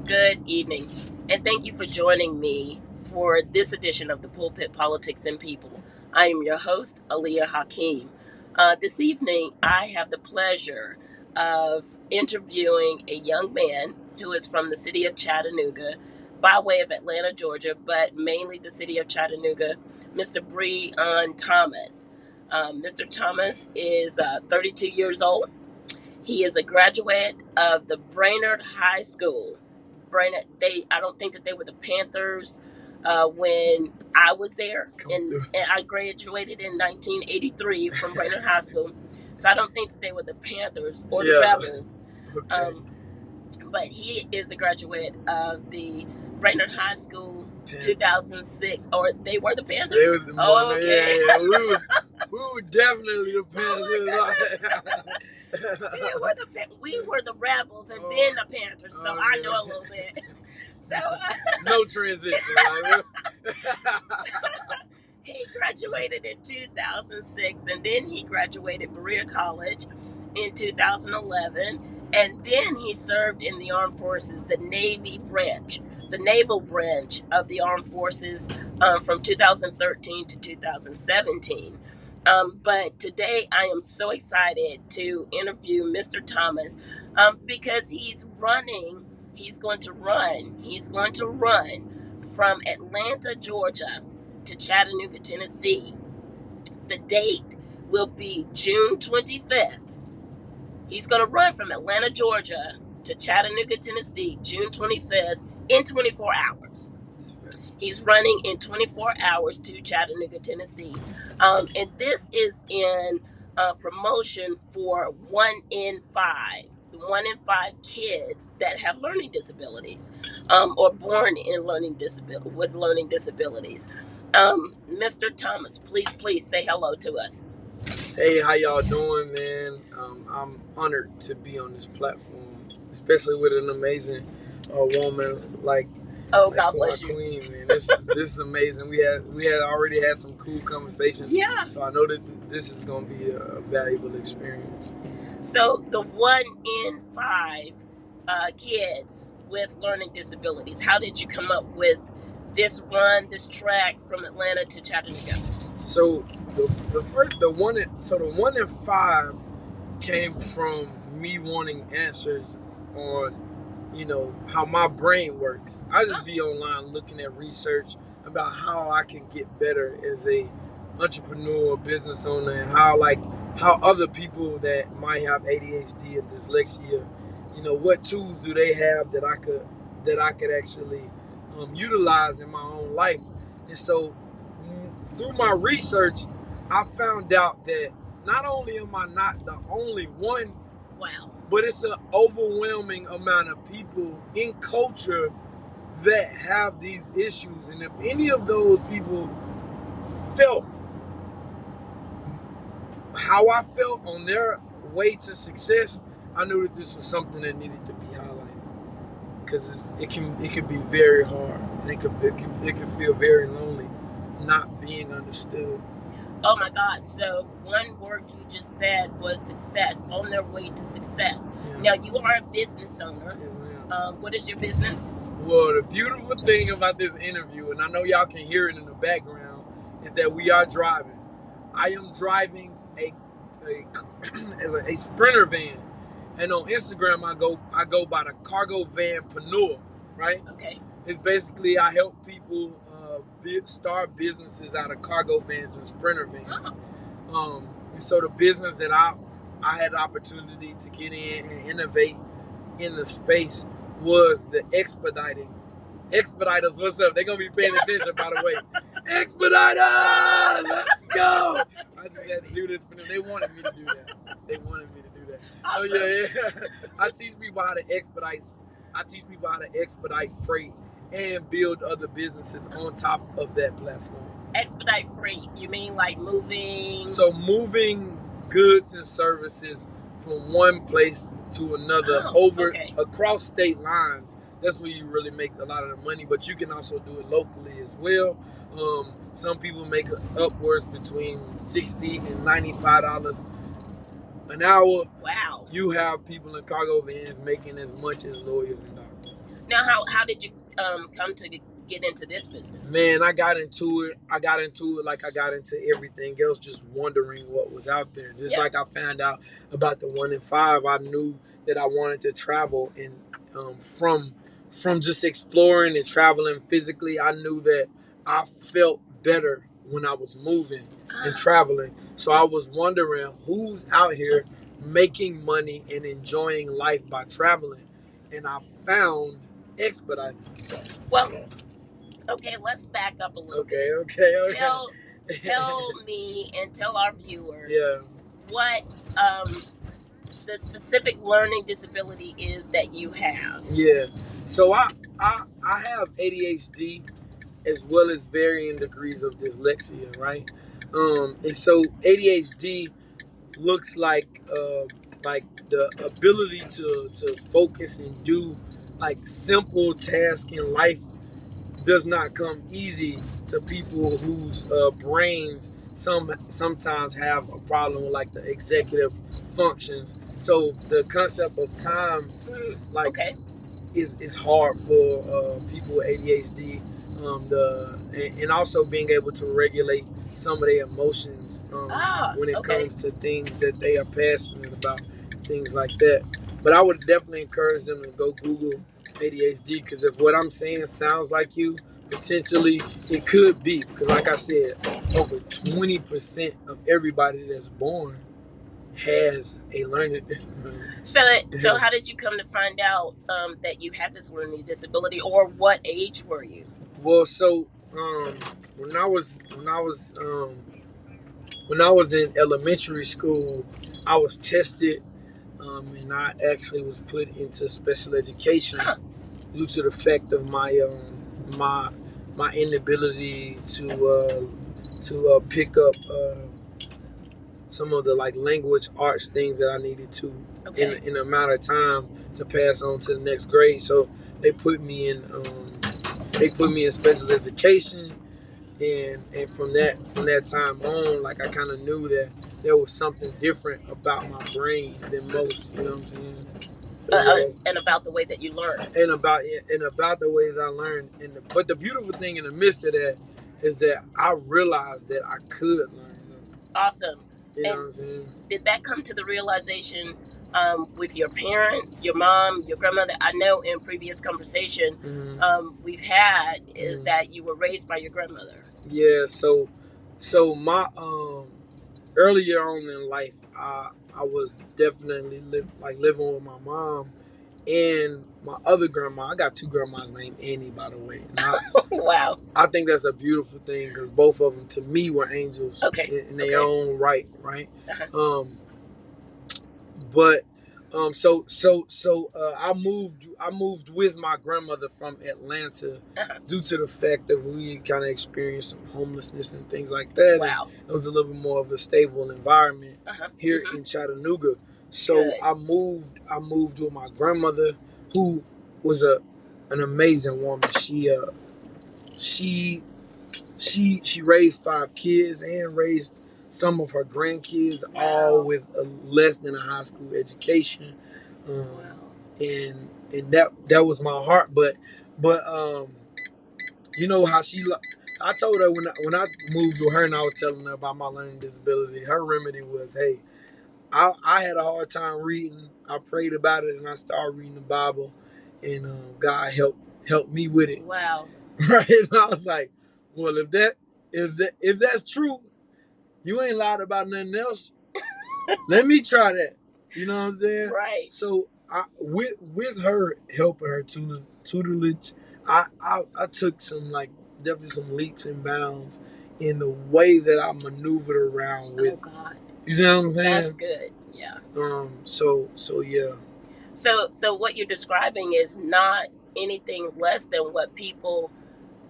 Good evening, and thank you for joining me for this edition of the Pulpit Politics and People. I am your host, Aliyah Hakeem. This evening, I have the pleasure of interviewing a young man who is from the city of Chattanooga by way of Atlanta, Georgia, but mainly the city of Chattanooga, Mr. Breon Thomas. Mr. Thomas is 32 years old. He is a graduate of the Brainerd High School. Brainerd, I don't think that they were the Panthers when I was there, and I graduated in 1983 from Brainerd High School. So I don't think that they were the Panthers or the Rebels. Okay. But he is a graduate of the Brainerd High School 2006, or they were the Panthers? They was the okay. Yeah. We were definitely the Panthers. We were the Rebels and then the Panthers, so I know a little bit. So no transition. He graduated in 2006, and then he graduated Berea College in 2011, and then he served in the Armed Forces, the naval branch of the Armed Forces from 2013 to 2017. But today I am so excited to interview Mr. Thomas because he's running. He's going to run from Atlanta, Georgia to Chattanooga, Tennessee. The date will be June 25th. He's going to run from Atlanta, Georgia to Chattanooga, Tennessee, June 25th in 24 hours. He's running in 24 hours to Chattanooga, Tennessee. And this is in promotion for 1 in 5. 1 in 5 kids that have learning disabilities or born in with learning disabilities. Mr. Thomas, please say hello to us. Hey, how y'all doing, man? I'm honored to be on this platform, especially with an amazing woman like God bless you. Queen, man. This is amazing. We had already had some cool conversations. Yeah. So I know that this is going to be a valuable experience. So the 1 in 5 kids with learning disabilities. How did you come up with this track from Atlanta to Chattanooga? So the 1 in 5 came from me wanting answers on, how my brain works. I just be online looking at research about how I can get better as a entrepreneur, business owner, and how other people that might have ADHD and dyslexia, what tools do they have that I could actually utilize in my own life. And so through my research, I found out that not only am I not the only one, but it's an overwhelming amount of people in culture that have these issues. And if any of those people felt how I felt on their way to success, I knew that this was something that needed to be highlighted, because it could be very hard, and it could feel very lonely not being understood. Oh my God. So one word you just said was success, on their way to success. Yeah. Now, you are a business owner. Yes, ma'am. What is your business? Well, the beautiful thing about this interview, and I know y'all can hear it in the background, is that we are driving. I am driving a Sprinter van, and on Instagram I go by the cargo vanpreneur, right? Okay. It's basically I help people start businesses out of cargo vans and Sprinter vans. Oh. And so the business that I had the opportunity to get in and innovate in the space was the expediting. Expediters, what's up? They're going to be paying attention, by the way. Expediters! Let's go! I just had to do this for them. They wanted me to do that. Awesome. So, yeah. I teach people how to expedite freight and build other businesses on top of that platform. Expedite freight, you mean like moving? So moving goods and services from one place to another across state lines. That's where you really make a lot of the money, but you can also do it locally as well. Some people make upwards between $60 and $95 an hour. Wow. You have people in cargo vans making as much as lawyers and doctors. Now, how did you come to get into this business? Man, I got into it like I got into everything else, just wondering what was out there. Just like I found out about the 1 in 5, I knew that I wanted to travel, and from just exploring and traveling physically, I knew that I felt better when I was moving and traveling. So I was wondering who's out here making money and enjoying life by traveling, and I found Expedite. Well, okay, let's back up a little bit. Okay. Tell me and tell our viewers what the specific learning disability is that you have. Yeah. So I have ADHD as well as varying degrees of dyslexia, right? And so ADHD looks like the ability to focus and do like simple tasks in life does not come easy to people whose brains sometimes have a problem with like the executive functions. So the concept of time, like, is hard for people with ADHD. And also being able to regulate some of their emotions when it comes to things that they are passionate about, things like that. But I would definitely encourage them to go Google ADHD, because if what I'm saying sounds like you, potentially it could be. Because like I said, over 20% of everybody that's born has a learning disability. So how did you come to find out that you had this learning disability, or what age were you? Well, so when I was in elementary school, I was tested, and I actually was put into special education due to the fact of my inability to pick up some of the like language arts things that I needed to in an amount of time to pass on to the next grade. So they put me in special education, and from that time on, like I kind of knew that there was something different about my brain than most. You know what I'm saying? And about the way that you learn. And about the way that I learned. But the beautiful thing in the midst of that is that I realized that I could learn. Awesome. You know what I'm saying? Did that come to the realization with your parents, your mom, your grandmother? I know in previous conversation we've had is that you were raised by your grandmother. Yeah. So my earlier on in life, I was definitely living with my mom and my other grandma. I got two grandmas named Annie, by the way. Wow. I think that's a beautiful thing, because both of them to me were angels in their own right. But I moved with my grandmother from Atlanta due to the fact that we kind of experienced some homelessness and things like that. Wow. It was a little bit more of a stable environment here in Chattanooga. So I moved with my grandmother, who was an amazing woman. She raised 5 kids and raised some of her grandkids, all with less than a high school education. And that was my heart. But you know how I told her when I moved with her and I was telling her about my learning disability, her remedy was, hey, I had a hard time reading. I prayed about it and I started reading the Bible, and God helped me with it. Wow. Right? And I was like, well, if that's true, you ain't lied about nothing else. Let me try that. You know what I'm saying? Right. So with her helping, her tutelage, I took definitely some leaps and bounds in the way that I maneuvered around with. Oh God. You see what I'm saying? That's good. Yeah. So yeah. So what you're describing is not anything less than what people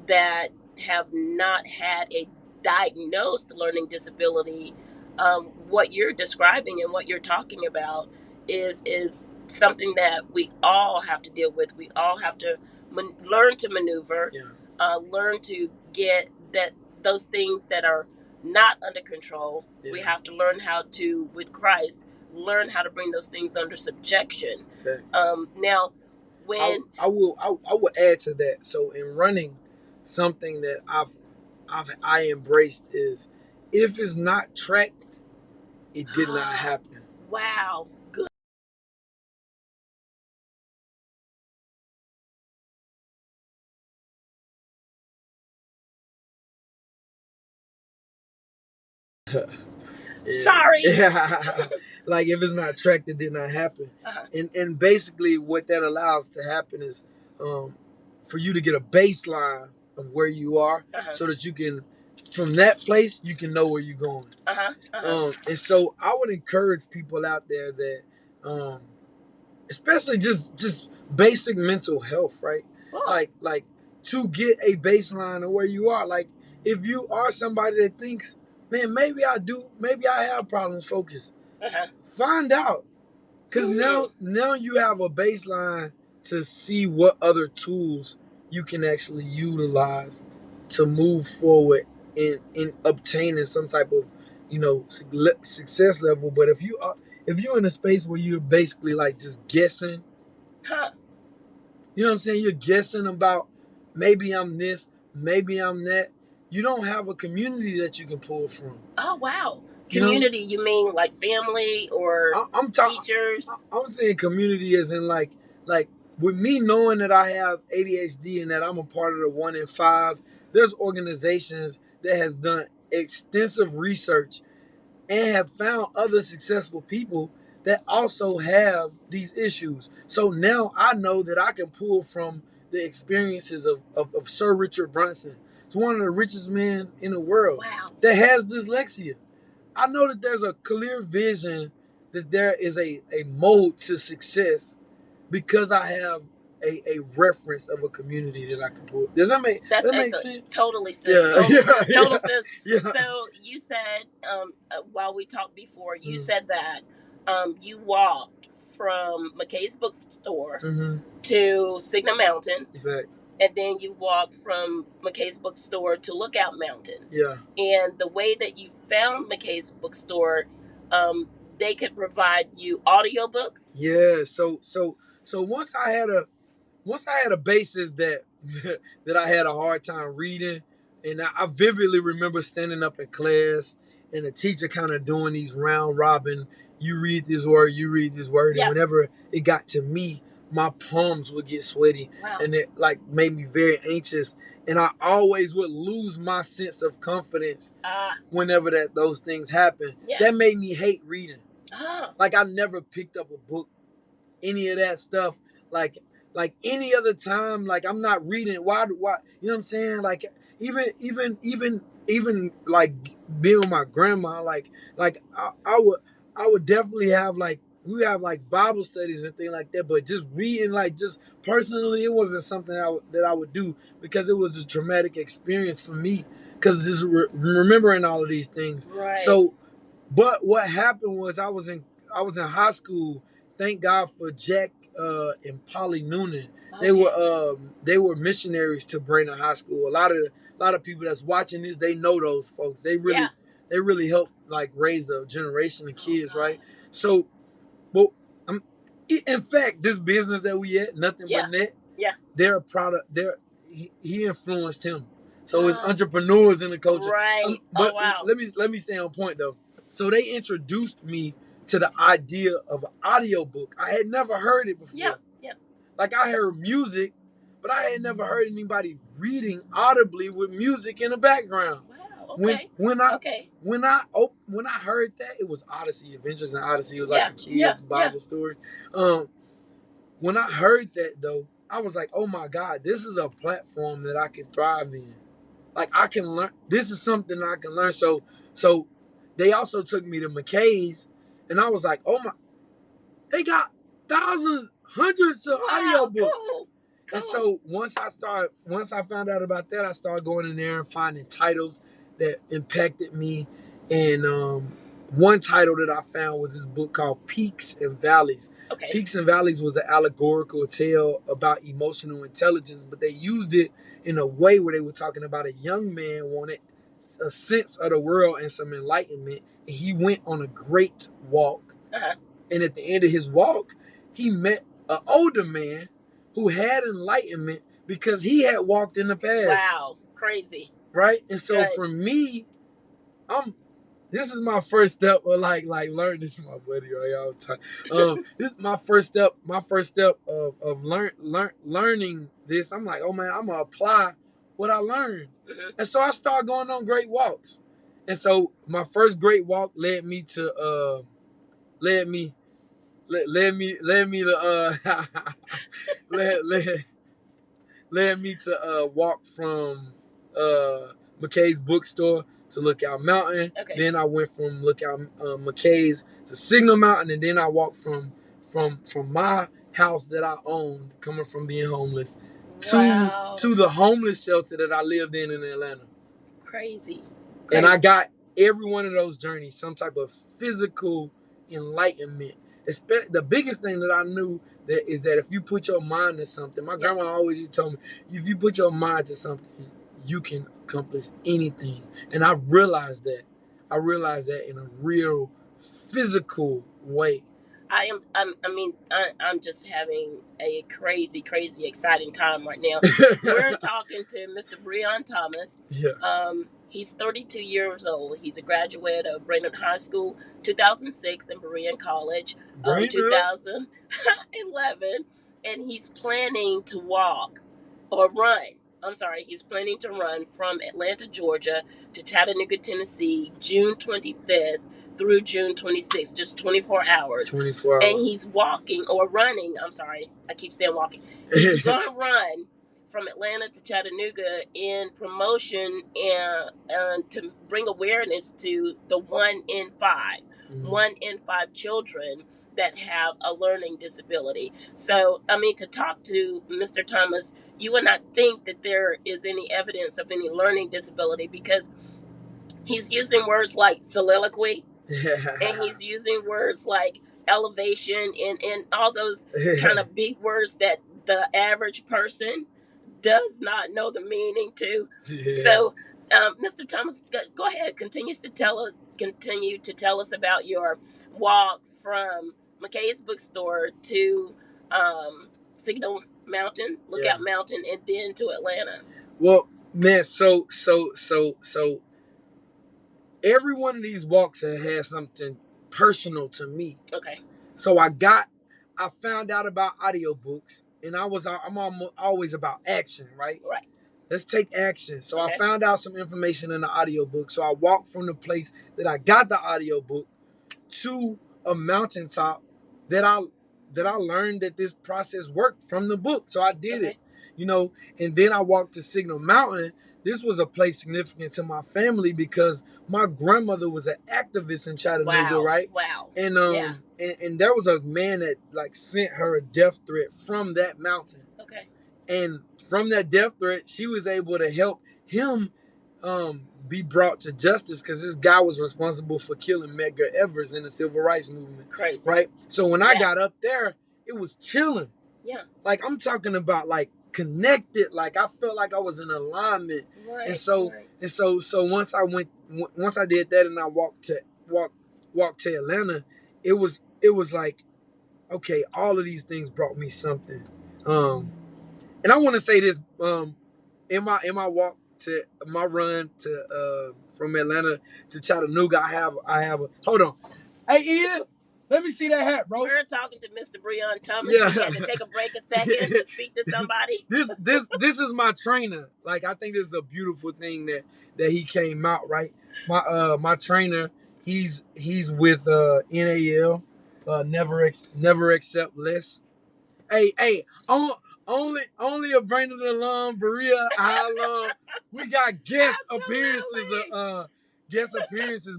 that have not had a diagnosed learning disability, what you're describing and what you're talking about is something that we all have to deal with. We all have to learn to maneuver, learn to get those things that are not under control. We have to learn how to, with Christ, learn how to bring those things under subjection. Now, When I will add to that. So in running, something that I embraced is, if it's not tracked, it did not happen. wow, good. Sorry. Yeah. Like if it's not tracked, it did not happen. And basically what that allows to happen is, for you to get a baseline of where you are, so that you can, from that place, you can know where you're going. And so I would encourage people out there that, especially just basic mental health, right? Like to get a baseline of where you are. Like if you are somebody that thinks, man, maybe I have problems focus. Find out, because now you have a baseline to see what other tools you can actually utilize to move forward in obtaining some type of, success level. But if you're in a space where you're basically like just guessing, you know what I'm saying? You're guessing about, maybe I'm this, maybe I'm that. You don't have a community that you can pull from. Oh wow. Community, you mean like family or teachers? I'm saying community as in like with me knowing that I have ADHD and that I'm a part of the 1 in 5. There's organizations that has done extensive research and have found other successful people that also have these issues. So now I know that I can pull from the experiences of Sir Richard Branson. It's one of the richest men in the world. Wow. That has dyslexia. I know that there's a clear vision, that there is a mode to success, because I have a reference of a community that I can pull. Does that make sense? Totally sense. Yeah, Total sense. Yeah. So you said, while we talked before, you said that you walked from McKay's bookstore to Signal Mountain. Facts. And then you walked from McKay's bookstore to Lookout Mountain. Yeah. And the way that you found McKay's bookstore, they could provide you audiobooks. Yeah. So once I had a basis that that I had a hard time reading, and I vividly remember standing up in class and the teacher kind of doing these round robin, you read this word, and whenever it got to me, my palms would get sweaty. Wow. And it like made me very anxious, and I always would lose my sense of confidence whenever those things happen. That made me hate reading. Like I never picked up a book, any of that stuff, like any other time. Like I'm not reading. Why you know what I'm saying? Like even like being with my grandma, I would definitely have, like, we have like Bible studies and things like that, but just reading, like, just personally, it wasn't something that I would do, because it was a traumatic experience for me, because just remembering all of these things. Right. So, but what happened was, I was in high school. Thank God for Jack and Polly Noonan. Okay. They were missionaries to Brainerd High School. A lot of people that's watching this, they know those folks. They really helped, like, raise a generation of kids, right? So, but in fact, this business that we at, Nothing But Net, they're a product. He influenced him. So it's entrepreneurs in the culture. Right. But wow. Let me stay on point though. So they introduced me to the idea of an audiobook. I had never heard it before. Yeah. Like, I heard music, but I had never heard anybody reading audibly with music in the background. Wow. Okay. When I heard that, it was Odyssey, Adventures in Odyssey. It was like a kid's Bible story. When I heard that though, I was like, oh my God, this is a platform that I can thrive in. Like, I can learn. This is something I can learn. So they also took me to McKay's, and I was like, oh my, they got thousands, hundreds of audiobooks. Cool. And so once I found out about that, I started going in there and finding titles that impacted me. And one title that I found was this book called Peaks and Valleys. Okay. Peaks and Valleys was an allegorical tale about emotional intelligence, but they used it in a way where they were talking about a young man wanted a sense of the world and some enlightenment, and he went on a great walk. And at the end of his walk, he met an older man who had enlightenment because he had walked in the path. Wow, crazy. Right? And so Good. for me, this is my first step of like learn. This is my buddy right all the time. This is my first step of learning this. I'm like, oh man, I'm gonna apply what I learned. And so I started going on great walks. And so my first great walk led me to led me to led me to walk from McKay's bookstore to Lookout Mountain. Okay. Then I went from Lookout McKay's to Signal Mountain, and then I walked from my house that I owned, coming from being homeless, Wow. to the homeless shelter that I lived in Atlanta. Crazy. And I got every one of those journeys some type of physical enlightenment. The biggest thing that I knew is that if you put your mind to something, my grandma always used to tell me, if you put your mind to something, you can accomplish anything. And I realized that. I realized that in a real physical way. I'm just having a crazy, exciting time right now. We're talking to Mr. Breon Thomas. Yeah. He's 32 years old. He's a graduate of Brainerd High School, 2006, and Berean College, 2011. And he's planning to walk or run. I'm sorry, he's planning to run from Atlanta, Georgia to Chattanooga, Tennessee, June 25th through June 26th, just 24 hours. 24 hours. And he's walking or running. I'm sorry, I keep saying walking. He's going to run from Atlanta to Chattanooga in promotion and to bring awareness to the 1 in 5, 1 in 5 children that have a learning disability. So, to talk to Mr. Thomas, you would not think that there is any evidence of any learning disability because he's using words like soliloquy, and he's using words like elevation and all those kind of big words that the average person does not know the meaning to. Yeah. So, Mr. Thomas, go ahead. Continue to tell us about your walk from McKay's bookstore to Signal Mountain, Lookout Mountain, and then to Atlanta. Well, man, so every one of these walks has something personal to me. Okay. So I found out about audiobooks, and I'm always about action, right? Right. Let's take action. So I found out some information in the audiobook. So I walked from the place that I got the audiobook to a mountaintop that I learned that this process worked from the book. So I did it, and then I walked to Signal Mountain. This was a place significant to my family because my grandmother was an activist in Chattanooga, right? Wow. And and there was a man that sent her a death threat from that mountain. Okay. And from that death threat, she was able to help him be brought to justice because this guy was responsible for killing Medgar Evers in the civil rights movement. Crazy. Right? So when I got up there, it was chilling. Yeah. I'm talking about connected. I felt like I was in alignment. Right. And so once I did that and I walked to Atlanta, it was like, okay, all of these things brought me something. And I want to say this, in my walk to my run to from Atlanta to Chattanooga, I have a hold on. Hey Ian, let me see that hat, bro. We're talking to Mr. Breon Thomas. Yeah. We had to take a break a second to speak to somebody. This is my trainer. I think this is a beautiful thing that he came out, right? My trainer, he's with NAL, never accept less. Hey, only a Brandon alum, Berea alum. We got guest appearances,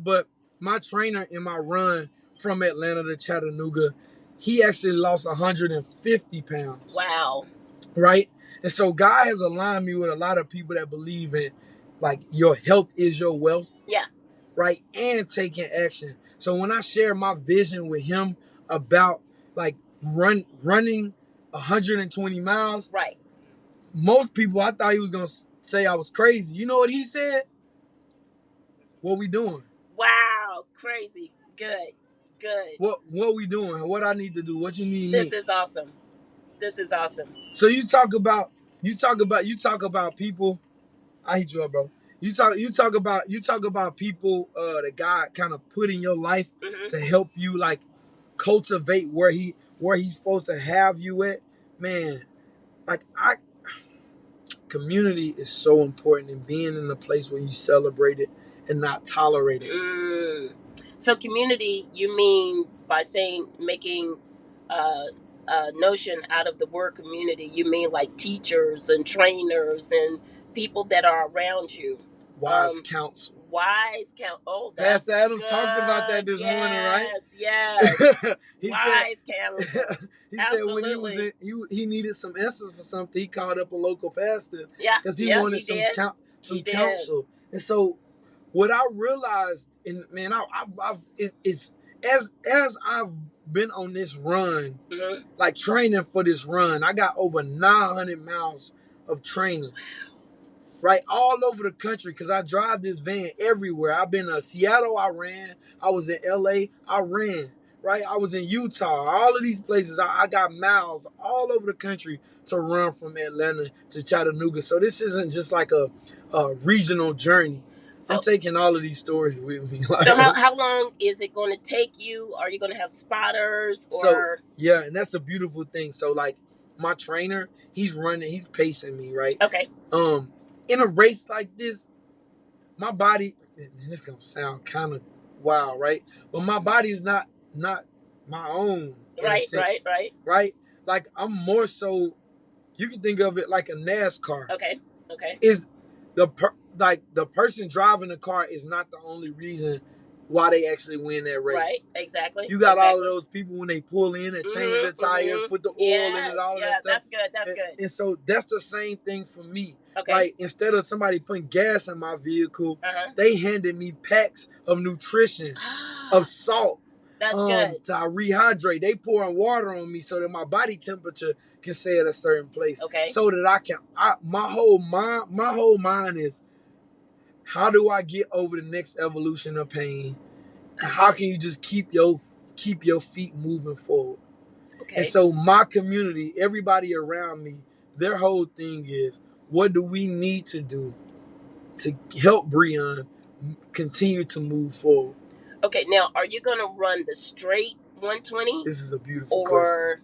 but my trainer in my run from Atlanta to Chattanooga, he actually lost 150 pounds. Wow. Right? And so God has aligned me with a lot of people that believe in your health is your wealth. Yeah. Right? And taking action. So when I share my vision with him about running 120 miles, right? Most people, I thought he was gonna say I was crazy. You know what he said? What we doing? Wow, crazy. Good. What we doing? What I need to do? What you need me? This is awesome. This is awesome. So you talk about people. I hit you up, bro. You talk about people that God kind of put in your life to help you like cultivate where he's supposed to have you at. Man, like community is so important, and being in a place where you celebrate it and not tolerate it. So community, you mean by saying making a notion out of the word community, you mean like teachers and trainers and people that are around you. Wise counsel. Oh, that's Pastor Adams good. talked about that this morning, right? Yes. Wise counsel. He said when he was he needed some answers for something, he called up a local pastor. Yeah. Because he wanted some counsel. And so what I realized, and man, it's as I've been on this run, like training for this run, I got over 900 miles of training. Right, all over the country, because I drive this van everywhere. I've been to Seattle, I ran. I was in LA, I ran. Right, I was in Utah. All of these places, I got miles all over the country to run from Atlanta to Chattanooga. So this isn't just like a regional journey. So I'm taking all of these stories with me. So how long is it going to take you? Are you going to have spotters? Or yeah, and that's the beautiful thing. So like my trainer, he's pacing me, right? Okay. In a race like this, my body, and this gonna sound kind of wild, right? But my body is not my own. Right. Right. Like I'm more so. You can think of it like a NASCAR. Okay. Is the person driving the car is not the only reason why they actually win that race. Right. Exactly. You got all of those people when they pull in and change their tires, put the oil in it, all of that stuff. That's good. That's good. And so that's the same thing for me. Okay. Right? Instead of somebody putting gas in my vehicle, they handed me packs of nutrition, of salt. That's good. To rehydrate. They pouring water on me so that my body temperature can stay at a certain place. Okay. So that my whole mind is, how do I get over the next evolution of pain? And how can you just keep your feet moving forward? Okay. And so my community, everybody around me, their whole thing is, what do we need to do to help Breon continue to move forward? Okay, now are you going to run the straight 120? This is a beautiful question. Or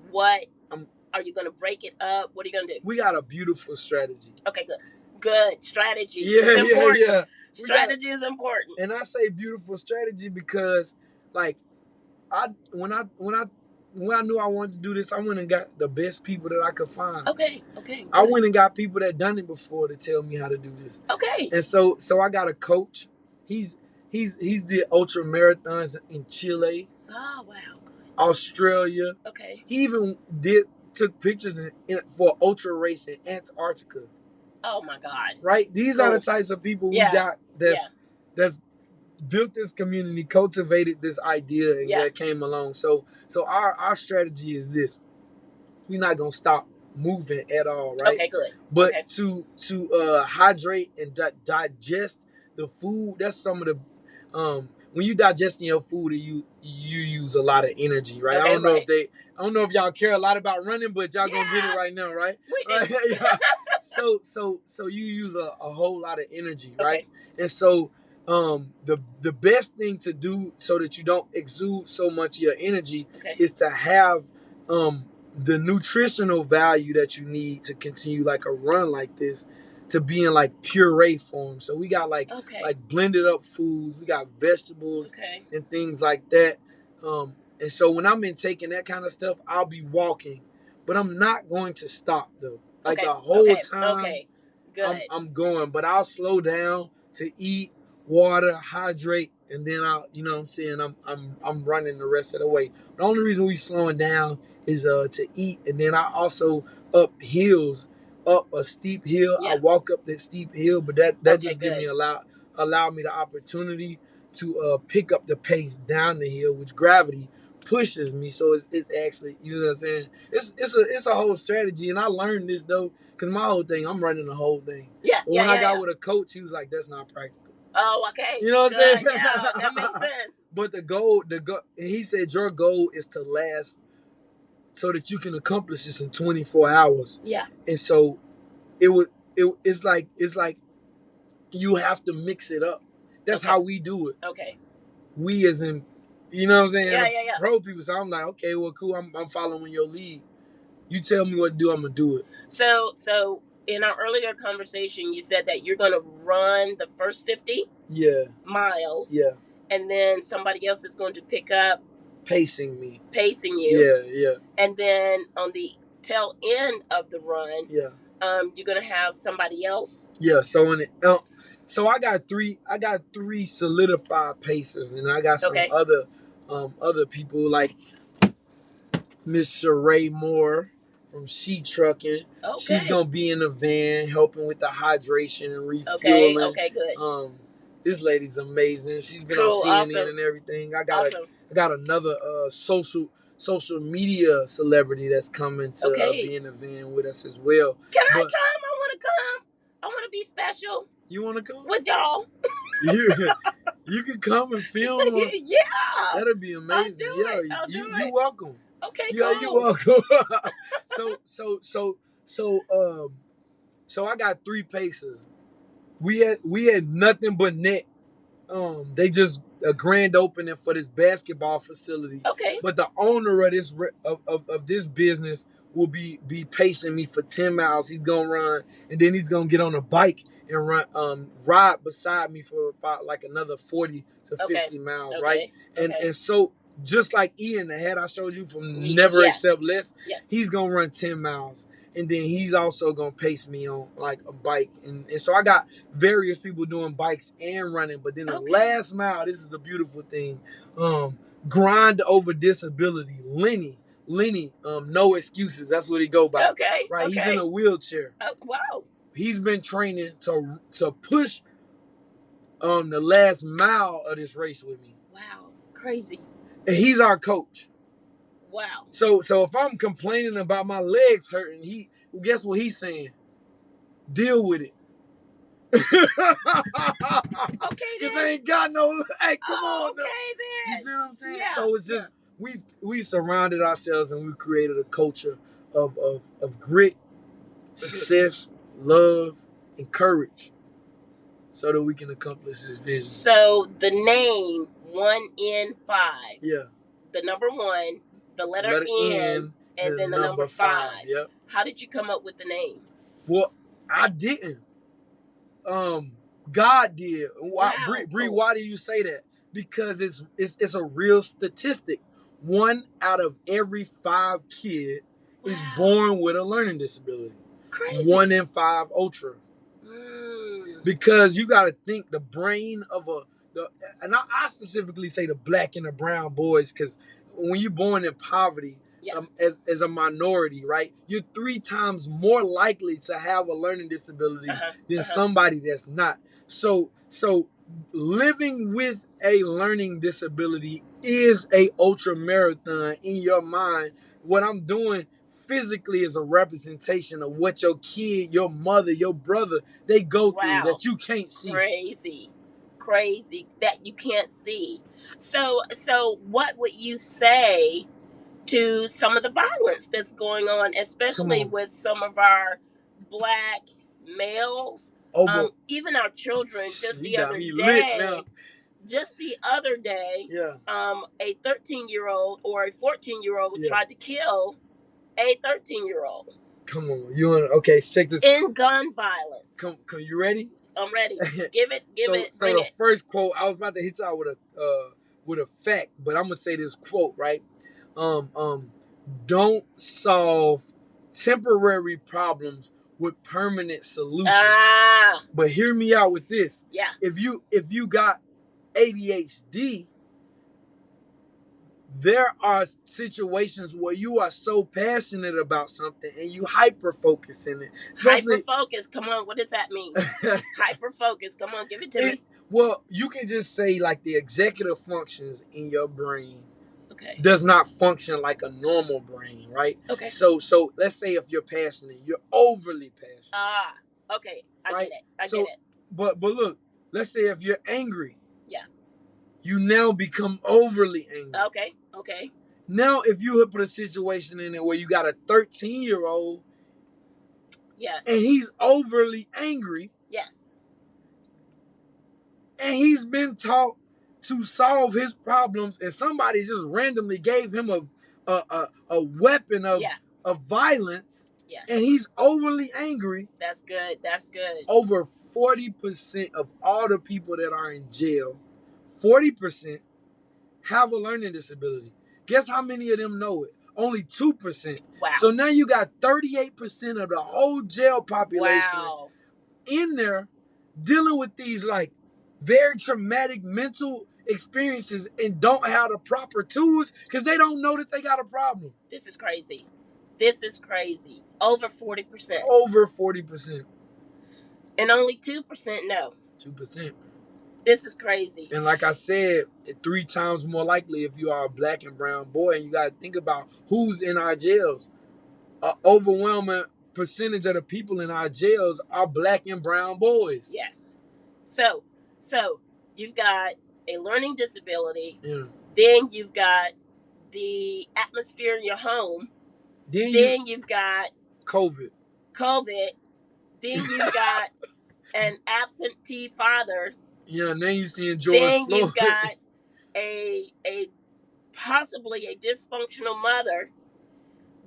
what? Are you going to break it up? What are you going to do? We got a beautiful strategy. Okay, good strategy. Yeah. Strategy is important. And I say beautiful strategy because, like, when I knew I wanted to do this, I went and got the best people that I could find. Okay. I went and got people that done it before to tell me how to do this. Okay. And so I got a coach. He's did ultra marathons in Chile. Oh wow. Australia. Okay. He even took pictures for ultra race in Antarctica. Oh my God. Right? These are the types of people we got that's built this community, cultivated this idea, and that came along. So our strategy is this. We're not gonna stop moving at all, right? Okay, good. But to hydrate and digest the food, that's some of the when you digesting your food, you use a lot of energy, right? Okay, I don't know if y'all care a lot about running, but y'all gonna get it right now, right? We do. So you use a whole lot of energy, right? And so the best thing to do so that you don't exude so much of your energy is to have the nutritional value that you need to continue like a run like this to be in like puree form. So we got like blended up foods, we got vegetables and things like that. And so when I'm in taking that kind of stuff, I'll be walking, but I'm not going to stop though. Like the whole time I'm going, but I'll slow down to eat, water, hydrate, and then I'm running the rest of the way. The only reason we slowing down is to eat, and then I also up a steep hill. I walk up that steep hill, but that just give me allow me the opportunity to pick up the pace down the hill, which gravity pushes me. So it's actually, you know what I'm saying? It's a whole strategy, and I learned this though, because my whole thing, I'm running the whole thing. But when I got with a coach, he was like, "That's not practical." Oh, okay. You know what I'm saying? Yeah, that makes sense. But he said your goal is to last so that you can accomplish this in 24 hours. Yeah. And so it's like you have to mix it up. That's how we do it. Okay. We as in, you know what I'm saying? Yeah. Pro people. So I'm like, okay, well, cool. I'm following your lead. You tell me what to do, I'm gonna do it. So in our earlier conversation, you said that you're gonna run the first 50 miles. Yeah. And then somebody else is going to pick up pacing you. Yeah. And then on the tail end of the run, Yeah. you're gonna have somebody else. Yeah. So so I got three solidified pacers, and I got some other people like Miss Sheree Moore from She Trucking. Okay. She's gonna be in the van helping with the hydration and refueling. Okay, good. This lady's amazing. She's been Cool, on CNN awesome. and everything. I got another social media celebrity that's coming to be in the van with us as well. Can I come? I want to come. I want to be special. You want to come with y'all? You can come and film. Yeah, that'll be amazing. I'll do it. You're welcome. Okay, yeah, cool. You're welcome. So I got 3 pacers. We had nothing but net. They just a grand opening for this basketball facility. Okay. But the owner of this of this business will be pacing me for 10 miles. He's gonna run, and then he's gonna get on a bike and ride beside me for about like another 40 to 50 miles, right? And so just like Ian, the head I showed you from Never Accept Less, he's gonna run 10 miles. And then he's also gonna pace me on like a bike, and so I got various people doing bikes and running. But then the last mile, this is the beautiful thing. Grind over disability, Lenny, no excuses. That's what he go by. Right. He's in a wheelchair. Wow. He's been training to push the last mile of this race with me. Wow, crazy. And he's our coach. Wow. So if I'm complaining about my legs hurting, guess what he's saying? Deal with it. Okay then. Cause I ain't got no. Hey, come on. Okay then. You see what I'm saying? Yeah. So it's just we surrounded ourselves and we created a culture of grit, success, love, and courage, so that we can accomplish this vision. So the name 1N5. Yeah. The number 1. The letter N, and then the number 5. Yep. How did you come up with the name? Well, I didn't. God did. Wow. Bree, why do you say that? Because it's a real statistic. 1 out of every 5 kids is born with a learning disability. Crazy. 1 in 5 ultra. Because you got to think the brain of and I specifically say the black and the brown boys, because when you're born in poverty, as a minority, right, you're 3 times more likely to have a learning disability than somebody that's not. So living with a learning disability is a ultra marathon in your mind. What I'm doing physically is a representation of what your kid, your mother, your brother, they go through that you can't see. Crazy that you can't see. So what would you say to some of the violence that's going on, especially with some of our black males, even our children? Just the other day, a 13-year-old or a 14-year-old tried to kill a 13-year-old. Come on, check this. In gun violence. Come, you ready? I'm ready. Give it. So the first quote, I was about to hit y'all with a fact, but I'm gonna say this quote, right? Don't solve temporary problems with permanent solutions. But hear me out with this. Yeah. If you got ADHD, there are situations where you are so passionate about something and you hyper focus in it. Hyper focus. Come on, what does that mean? Hyper focus. Come on, give it to me. Well, you can just say like the executive functions in your brain does not function like a normal brain, right? Okay. So let's say if you're passionate, you're overly passionate. Okay. I get it. But look, let's say if you're angry. Yeah. You now become overly angry. Okay. Now, if you had put a situation in it where you got a 13-year-old, yes, and he's overly angry, yes, and he's been taught to solve his problems, and somebody just randomly gave him a weapon of yeah, of violence, yes. and he's overly angry. That's good. That's good. Over 40% of all the people that are in jail, 40% have a learning disability. Guess how many of them know it? Only 2%. Wow. So now you got 38% of the whole jail population Wow. in there dealing with these like very traumatic mental experiences and don't have the proper tools because they don't know that they got a problem. This is crazy. This is crazy. Over 40%. Over 40%. And only 2% know. 2%. This is crazy. And like I said, 3 times more likely if you are a black and brown boy. And you got to think about who's in our jails. An overwhelming percentage of the people in our jails are black and brown boys. Yes. So you've got a learning disability. Yeah. Then you've got the atmosphere in your home. Then you've got COVID. Then you've got an absentee father. Yeah, and then you seeing George Then Floyd. you've got a possibly a dysfunctional mother.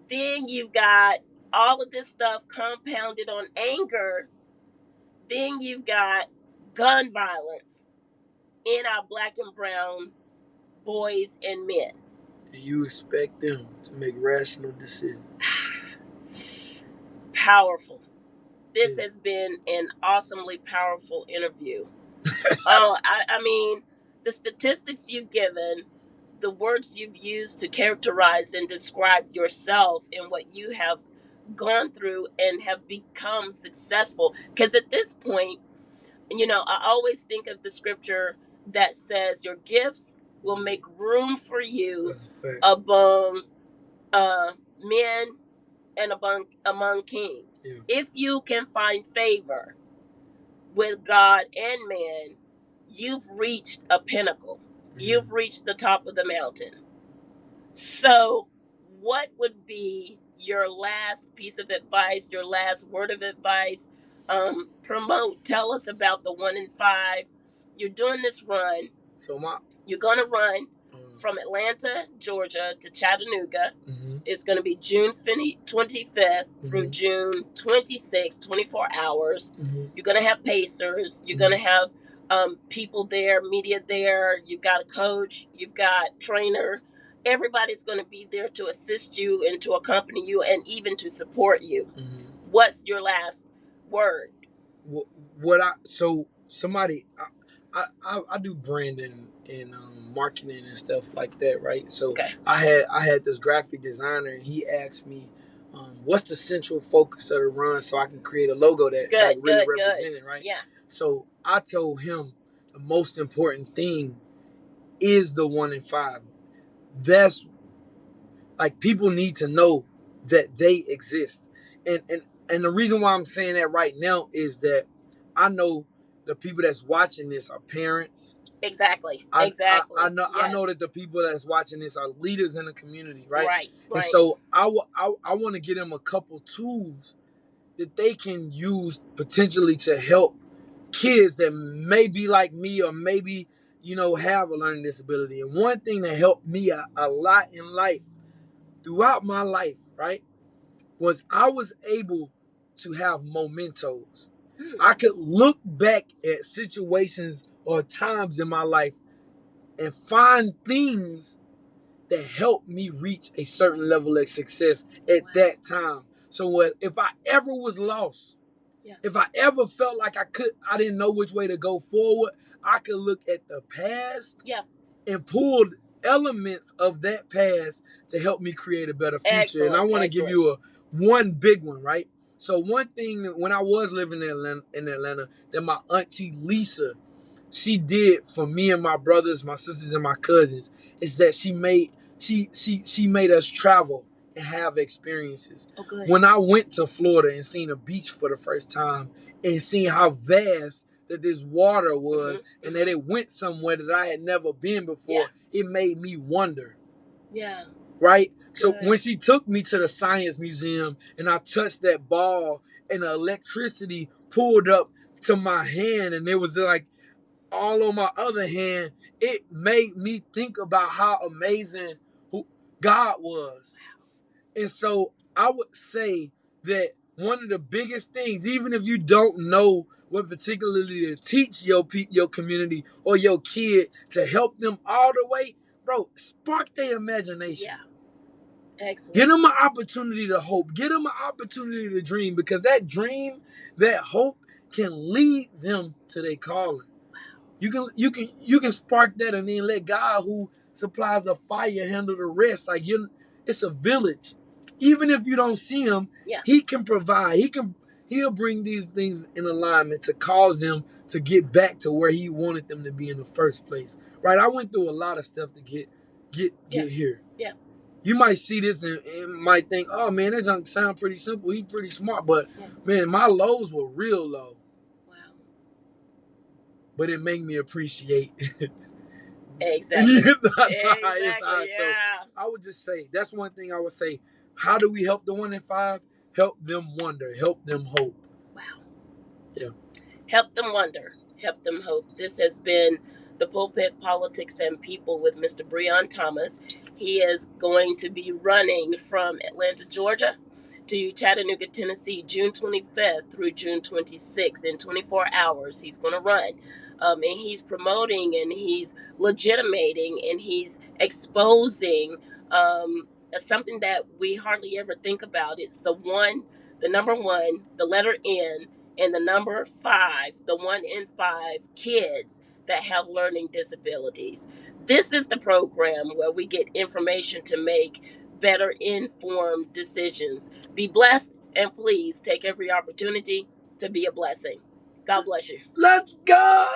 Then you've got all of this stuff compounded on anger. Then you've got gun violence in our black and brown boys and men. And you expect them to make rational decisions. Powerful. This has been an awesomely powerful interview. I mean, the statistics you've given, the words you've used to characterize and describe yourself and what you have gone through and have become successful. Because at this point, I always think of the scripture that says your gifts will make room for you among men and among kings. Yeah. If you can find favor with God and man, you've reached a pinnacle. Mm-hmm. You've reached the top of the mountain. So what would be your last piece of advice, your last word of advice? Tell us about the 1 in 5. You're doing this run. You're going to run from Atlanta, Georgia to Chattanooga. Mm-hmm. It's going to be June 25th through June 26th, 24 hours. Mm-hmm. You're going to have pacers. You're going to have people there, media there. You've got a coach. You've got trainer. Everybody's going to be there to assist you and to accompany you and even to support you. Mm-hmm. What's your last word? I do branding and marketing and stuff like that, right? So okay. I had this graphic designer, and he asked me, what's the central focus of the run so I can create a logo that really represents it, right? Yeah. So I told him the most important thing is the 1 in 5. That's like people need to know that they exist. And the reason why I'm saying that right now is that I know the people that's watching this are parents. Exactly. I know. Yes. I know that the people that's watching this are leaders in the community, right? Right. And so I want to give them a couple tools that they can use potentially to help kids that may be like me or maybe have a learning disability. And one thing that helped me a lot in life, throughout my life, right, was I was able to have mementos. I could look back at situations or times in my life and find things that helped me reach a certain level of success at that time. So if I ever was lost, if I ever felt like I didn't know which way to go forward, I could look at the past and pull elements of that past to help me create a better future. Excellent, and I want to give you one big one, right? So one thing that when I was living in Atlanta, that my auntie Lisa, she did for me and my brothers, my sisters, and my cousins, is that she made us travel and have experiences. Oh, good. When I went to Florida and seen a beach for the first time and seen how vast that this water was, and that it went somewhere that I had never been before, it made me wonder. Yeah. right? So Good. when she took me to the science museum and I touched that ball and the electricity pulled up to my hand and it was like all on my other hand, it made me think about how amazing who God was. And so I would say that one of the biggest things, even if you don't know what particularly to teach your community or your kid to help them all the way, bro, spark their imagination. Yeah. Excellent. Give them an opportunity to hope. Give them an opportunity to dream, because that dream, that hope can lead them to their calling. You can spark that and then let God, who supplies the fire, handle the rest. Like it's a village. Even if you don't see him, Yeah. he can provide. He'll bring these things in alignment to cause them to get back to where he wanted them to be in the first place. Right? I went through a lot of stuff to get here. Yeah. You might see this and might think, oh man, that junk sound pretty simple. He's pretty smart. But man, my lows were real low. Wow. But it made me appreciate Exactly. exactly. Yeah. So I would just say that's one thing I would say. How do we help the 1 in 5? Help them wonder. Help them hope. Wow. Yeah. Help them wonder. Help them hope. This has been the Pulpit, Politics, and People with Mr. Breon Thomas. He is going to be running from Atlanta, Georgia to Chattanooga, Tennessee, June 25th through June 26th. In 24 hours, he's going to run. And he's promoting and he's legitimating and he's exposing something that we hardly ever think about. It's the number one, the letter N, and the number 5, the 1 in 5 kids that have learning disabilities. This is the program where we get information to make better informed decisions. Be blessed, and please take every opportunity to be a blessing. God bless you. Let's go.